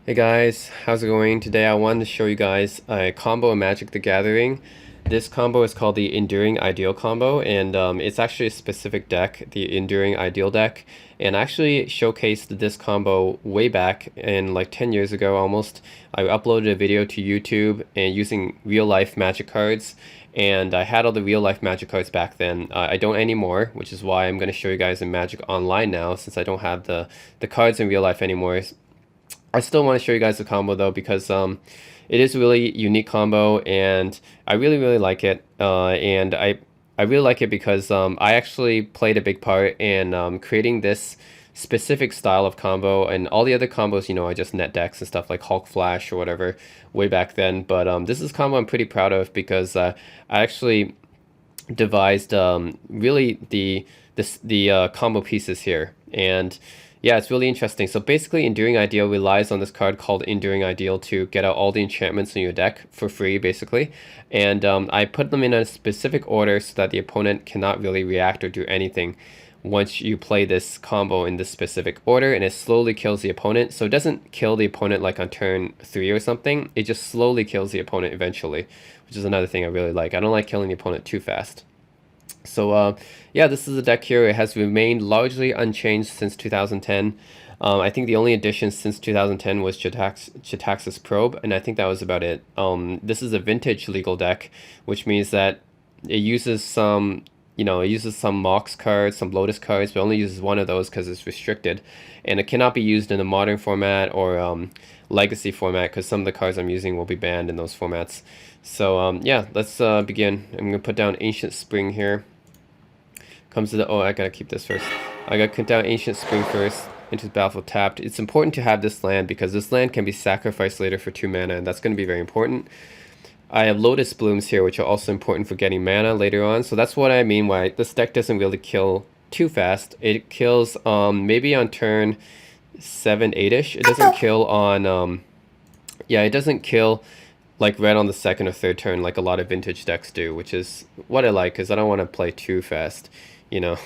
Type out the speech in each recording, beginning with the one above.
Hey guys, how's it going? Today I wanted to show you guys a combo in Magic the Gathering. This combo is called the Enduring Ideal combo, and it's actually a specific deck, the Enduring Ideal deck. And I actually showcased this combo way back in like 10 years ago almost. I uploaded a video to YouTube and using real life Magic cards, and I had all the real life Magic cards back then. I don't anymore, which is why I'm going to show you guys in Magic Online now, since I don't have the cards in real life anymore. I still want to show you guys the combo though because it is a really unique combo and I really like it. And I really like it because I actually played a big part in creating this specific style of combo, and all the other combos, you know, I just net decks and stuff like Hulk Flash or whatever way back then. But this is a combo I'm pretty proud of because I actually devised really the combo pieces here. And yeah, it's really interesting. So basically, Enduring Ideal relies on this card called Enduring Ideal to get out all the enchantments in your deck for free, basically. And I put them in a specific order so that the opponent cannot really react or do anything once you play this combo in this specific order, and it slowly kills the opponent. So it doesn't kill the opponent like on turn 3 or something. It just slowly kills the opponent eventually, which is another thing I really like. I don't like killing the opponent too fast. So yeah, this is a deck here. It has remained largely unchanged since 2010. I think the only addition since 2010 was Chitaxis Probe, and I think that was about it. This is a vintage legal deck, which means that it uses some, you know, it uses some Mox cards, some Lotus cards, but only uses one of those because it's restricted. And it cannot be used in a modern format or legacy format because some of the cards I'm using will be banned in those formats. So yeah, let's begin. I'm going to put down Ancient Spring here. Comes to the, oh, I gotta keep this first. I gotta put down Ancient Spring first, into the battlefield tapped. It's important to have this land because this land can be sacrificed later for 2 mana, and that's going to be very important. I have Lotus Blooms here, which are also important for getting mana later on, so that's what I mean why this deck doesn't really kill too fast. It kills maybe on turn 7, 8-ish. It doesn't kill on, yeah, it doesn't kill like red on the second or third turn like a lot of vintage decks do, which is what I like because I don't want to play too fast, you know.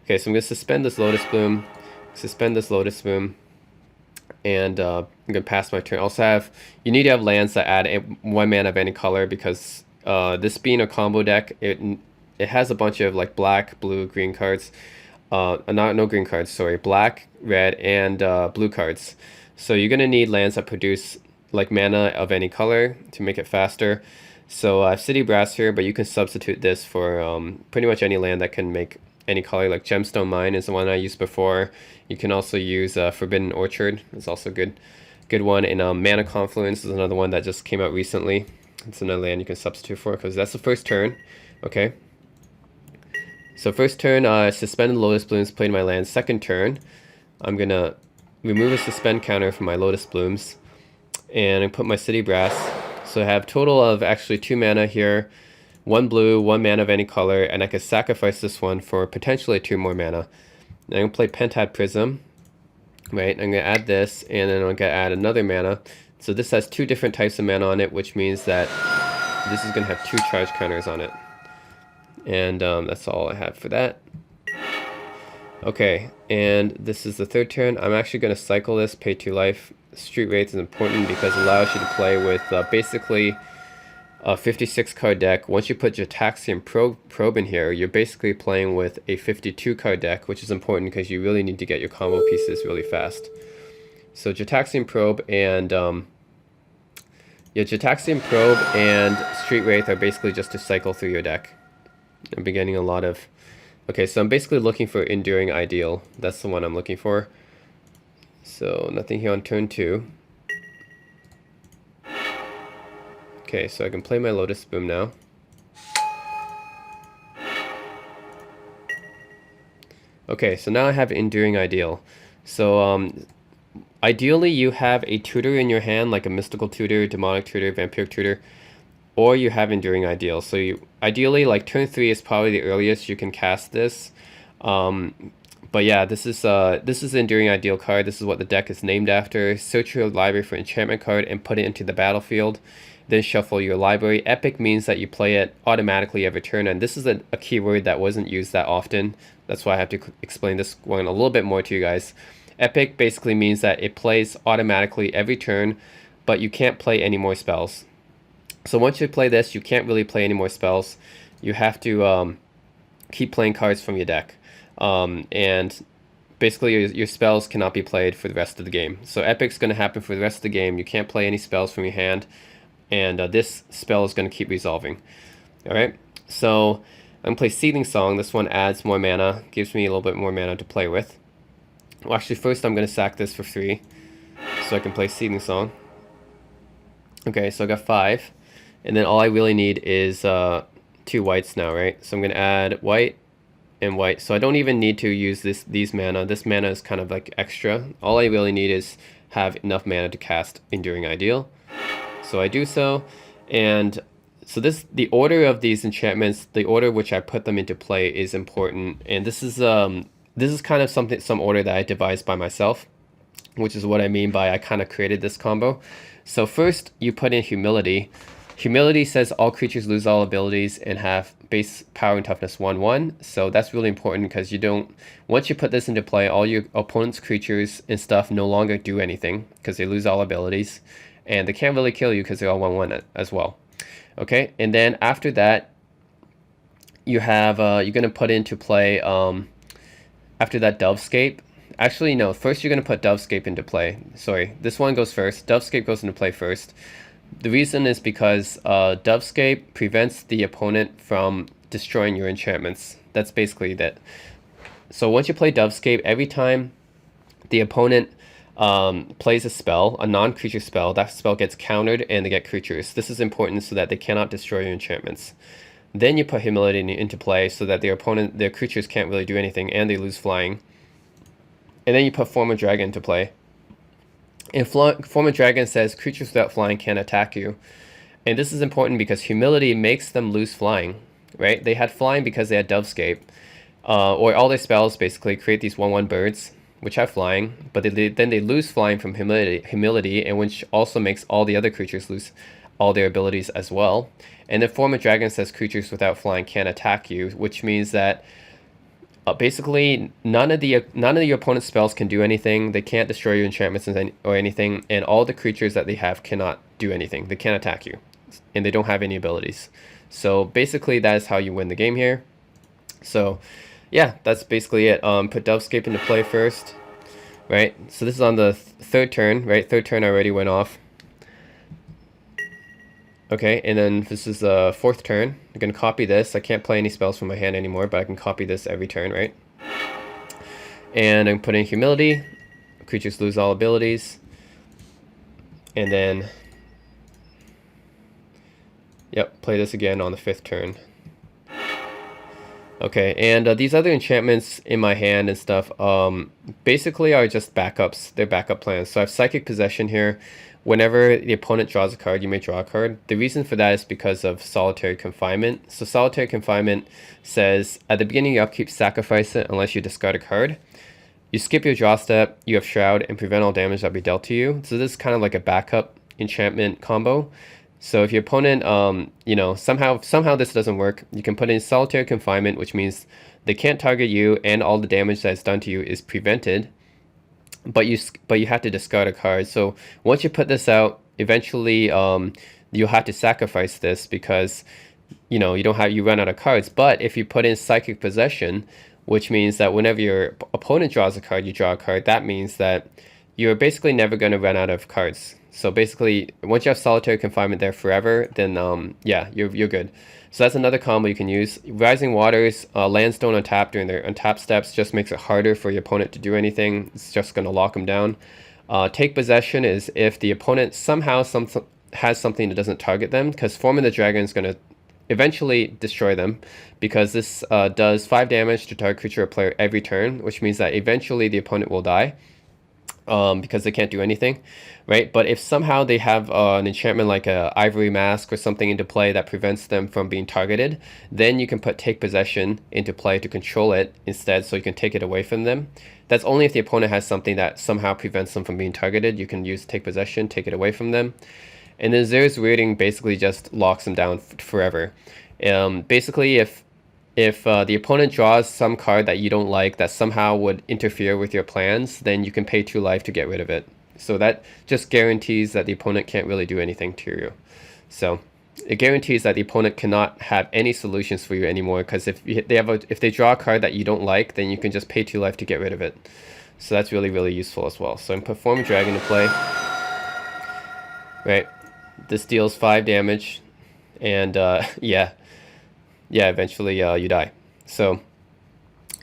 Okay, so I'm going to suspend this Lotus Bloom, and I'm going to pass my turn. Also have, you need to have lands that add 1 mana of any color because this being a combo deck, it has a bunch of like black, blue, green cards. No green cards, sorry, black, red, and blue cards. So you're going to need lands that produce like mana of any color to make it faster. So I have City Brass here, but you can substitute this for pretty much any land that can make any color. Like Gemstone Mine is the one I used before. You can also use Forbidden Orchard. It's also good one. And Mana Confluence is another one that just came out recently. It's another land you can substitute for because that's the first turn. Okay. So first turn, suspended Lotus Blooms, played my land. Second turn, I'm gonna remove a suspend counter from my Lotus Blooms, and I put my City Brass. So I have total of actually 2 mana here, 1 blue, 1 mana of any color, and I could sacrifice this one for potentially 2 more mana. And I'm gonna play Pentad Prism, right? I'm gonna add this, and then I'm gonna add another mana. So this has 2 different types of mana on it, which means that this is gonna have 2 charge counters on it. And that's all I have for that. Okay, and this is the third turn. I'm actually going to cycle this, pay 2 life. Street Wraith is important because it allows you to play with basically a 56 card deck. Once you put Jataxian Probe in here, you're basically playing with a 52 card deck, which is important because you really need to get your combo pieces really fast. So Jataxian Probe and yeah, Jataxian Probe and Street Wraith are basically just to cycle through your deck. I'm getting a lot of... Okay, so I'm basically looking for Enduring Ideal. That's the one I'm looking for. So nothing here on turn 2. Okay, so I can play my Lotus Boom now. Okay, so now I have Enduring Ideal. So ideally you have a tutor in your hand, like a Mystical Tutor, Demonic Tutor, Vampiric Tutor, or you have Enduring Ideal. So you ideally, like turn 3 is probably the earliest you can cast this. But yeah, this is the Enduring Ideal card. This is what the deck is named after. Search your library for enchantment card and put it into the battlefield. Then shuffle your library. Epic means that you play it automatically every turn, and this is a keyword that wasn't used that often. That's why I have to explain this one a little bit more to you guys. Epic basically means that it plays automatically every turn, but you can't play any more spells. So once you play this, you can't really play any more spells. You have to keep playing cards from your deck. And basically your spells cannot be played for the rest of the game. So Epic's going to happen for the rest of the game. You can't play any spells from your hand, and this spell is going to keep resolving. Alright, so I'm going to play Seething Song. This one adds more mana, gives me a little bit more mana to play with. Well, actually, first I'm going to sack this for 3, so I can play Seething Song. Okay, so I got 5, and then all I really need is 2 whites now, right? So I'm going to add white and white. So I don't even need to use these mana. This mana is kind of like extra. All I really need is have enough mana to cast Enduring Ideal. So I do so, and so the order of these enchantments, the order which I put them into play is important, and this is kind of some order that I devised by myself, which is what I mean by I kind of created this combo. So first you put in Humility. Humility says all creatures lose all abilities and have base power and toughness 1/1. So that's really important because once you put this into play, all your opponent's creatures and stuff no longer do anything because they lose all abilities, and they can't really kill you because they're all 1/1 as well. Okay, and then after that, you have you're gonna put into play after that Dovescape. Actually, no. First, you're gonna put Dovescape into play. Sorry, this one goes first. Dovescape goes into play first. The reason is because Dovescape prevents the opponent from destroying your enchantments. That's basically that. So once you play Dovescape, every time the opponent plays a spell, a non-creature spell, that spell gets countered and they get creatures. This is important so that they cannot destroy your enchantments. Then you put Humility into play so that their creatures can't really do anything and they lose flying. And then you put Form of Dragon into play. And Form of Dragon says creatures without flying can't attack you. And this is important because Humility makes them lose flying, right? They had flying because they had Dovescape. Or all their spells basically create these 1/1 birds, which have flying, but then they lose flying from humility, and which also makes all the other creatures lose all their abilities as well. And the Form of Dragon says creatures without flying can't attack you, which means that basically none of your opponent's spells can do anything. They can't destroy your enchantments or anything, and all the creatures that they have cannot do anything. They can't attack you, and they don't have any abilities. So basically that is how you win the game here. So yeah, that's basically it. Put Dovescape into play first, right? So this is on the third turn, right? Third turn already went off. Okay, and then this is the fourth turn. I'm going to copy this. I can't play any spells from my hand anymore, but I can copy this every turn, right? And I'm putting Humility. Creatures lose all abilities. And then, yep, play this again on the fifth turn. Okay, and these other enchantments in my hand and stuff basically are just backups. They're backup plans. So I have Psychic Possession here. Whenever the opponent draws a card, you may draw a card. The reason for that is because of Solitary Confinement. So Solitary Confinement says, at the beginning of your upkeep, sacrifice it unless you discard a card. You skip your draw step, you have Shroud, and prevent all damage that will be dealt to you. So this is kind of like a backup enchantment combo. So if your opponent, somehow this doesn't work, you can put in Solitary Confinement, which means they can't target you and all the damage that's done to you is prevented. But you have to discard a card. So once you put this out, eventually you'll have to sacrifice this because you run out of cards. But if you put in Psychic Possession, which means that whenever your opponent draws a card, you draw a card, that means that you're basically never going to run out of cards. So basically, once you have Solitary Confinement there forever, then yeah, you're good. So that's another combo you can use. Rising Waters, lands don't untap during their untap steps, just makes it harder for your opponent to do anything. It's just going to lock them down. Take Possession is if the opponent somehow has something that doesn't target them, because Form of the Dragon is going to eventually destroy them, because this does 5 damage to target creature or player every turn, which means that eventually the opponent will die. Because they can't do anything, right? But if somehow they have an enchantment like a Ivory Mask or something into play that prevents them from being targeted, then you can put Take Possession into play to control it instead, so you can take it away from them. That's only if the opponent has something that somehow prevents them from being targeted. You can use Take Possession, take it away from them. And then Zer's Weirding basically just locks them down forever. Basically, if if the opponent draws some card that you don't like that somehow would interfere with your plans, then you can pay 2 life to get rid of it. So that just guarantees that the opponent can't really do anything to you. So it guarantees that the opponent cannot have any solutions for you anymore, because if they draw a card that you don't like, then you can just pay 2 life to get rid of it. So that's really, really useful as well. So I'm performing Dragon to play. Right, this deals 5 damage, and yeah, eventually you die. So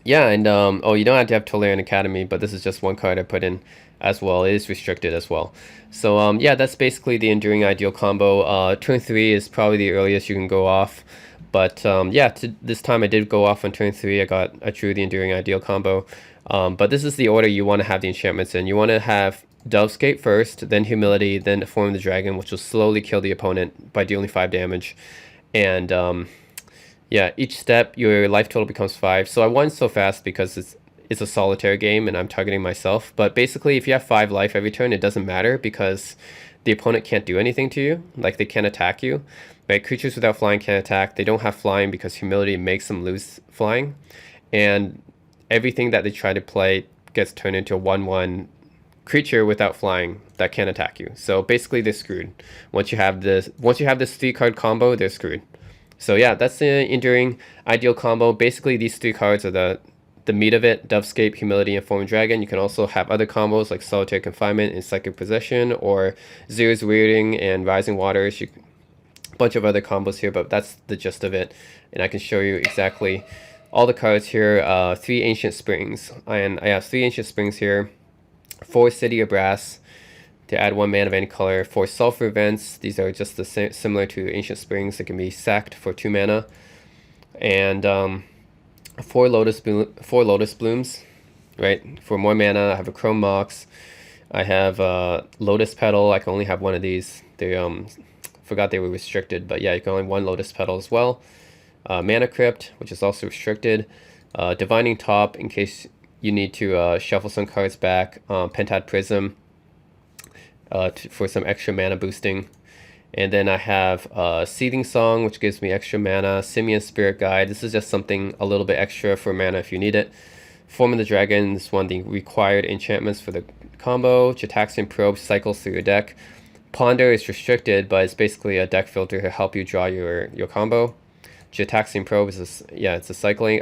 yeah, and oh, you don't have to have Tolarian Academy, but this is just one card I put in as well. It is restricted as well. So yeah, that's basically the Enduring Ideal combo. Turn 3 is probably the earliest you can go off, but yeah, this time I did go off on turn 3. I drew the Enduring Ideal combo. But this is the order you want to have the enchantments in. You want to have Dovescape first, then Humility, then Form of the Dragon, which will slowly kill the opponent by dealing 5 damage. And yeah, each step your life total becomes 5. So I won so fast because it's a solitaire game and I'm targeting myself. But basically, if you have 5 life every turn, it doesn't matter because the opponent can't do anything to you. Like, they can't attack you. Right? Creatures without flying can't attack. They don't have flying because Humility makes them lose flying. And everything that they try to play gets turned into a 1/1 creature without flying that can't attack you. So basically they're screwed. Once you have this 3-card combo, they're screwed. So yeah, that's the Enduring Ideal combo. Basically these 3 cards are the meat of it: Dovescape, Humility, and Form Dragon. You can also have other combos like Solitary Confinement and Psychic Possession, or Zero's Weirding and Rising Waters. A bunch of other combos here, but that's the gist of it. And I can show you exactly all the cards here. 3 Ancient Springs, and I have 3 Ancient Springs here. 4 City of Brass to add 1 mana of any color. 4 Sulfur Vents. These are just the same, similar to Ancient Springs. They can be sacked for 2 mana. And 4 Lotus Blooms, right? For more mana. I have a Chrome Mox. I have Lotus Petal. I can only have 1 of these. They forgot they were restricted, but yeah, you can only 1 Lotus Petal as well. Mana Crypt, which is also restricted. Divining Top, in case you need to shuffle some cards back. Pentad Prism for some extra mana boosting. And then I have Seething Song, which gives me extra mana. Simian Spirit Guide. This is just something a little bit extra for mana if you need it. Form of the Dragon, this is one of the required enchantments for the combo. Jataxian Probe cycles through your deck. Ponder is restricted, but it's basically a deck filter to help you draw your combo. Jataxian Probe is it's a cycling.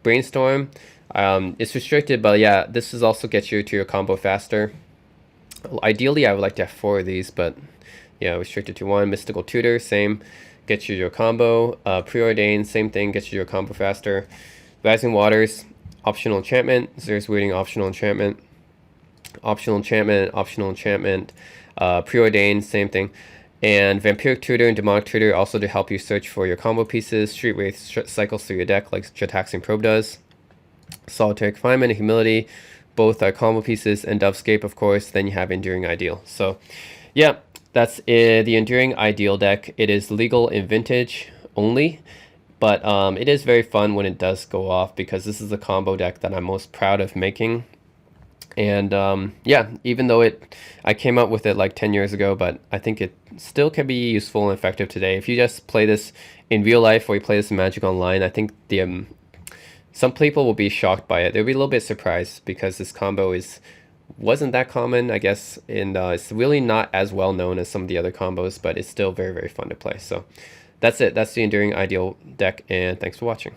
Brainstorm, it's restricted, but yeah, this is also gets you to your combo faster. Ideally, I would like to have 4 of these, but yeah, restricted to 1. Mystical Tutor, same, gets you your combo. Preordained, same thing, gets you your combo faster. Rising Waters, optional enchantment. Zero's Weirding, optional enchantment. Optional enchantment, optional enchantment. Preordained, same thing. And Vampiric Tutor and Demonic Tutor also to help you search for your combo pieces. Street Wraith cycles through your deck like Jataxian Probe does. Solitary Confinement and Humility, both are combo pieces, and Dovescape, of course. Then you have Enduring Ideal. So yeah, that's the Enduring Ideal deck. It is legal in Vintage only, but it is very fun when it does go off, because this is the combo deck that I'm most proud of making. And yeah, even though I came up with it like 10 years ago, but I think it still can be useful and effective today. If you just play this in real life or you play this in Magic Online, I think some people will be shocked by it. They'll be a little bit surprised, because this combo wasn't that common, I guess, and it's really not as well known as some of the other combos, but it's still very, very fun to play. So that's it. That's the Enduring Ideal deck, and thanks for watching.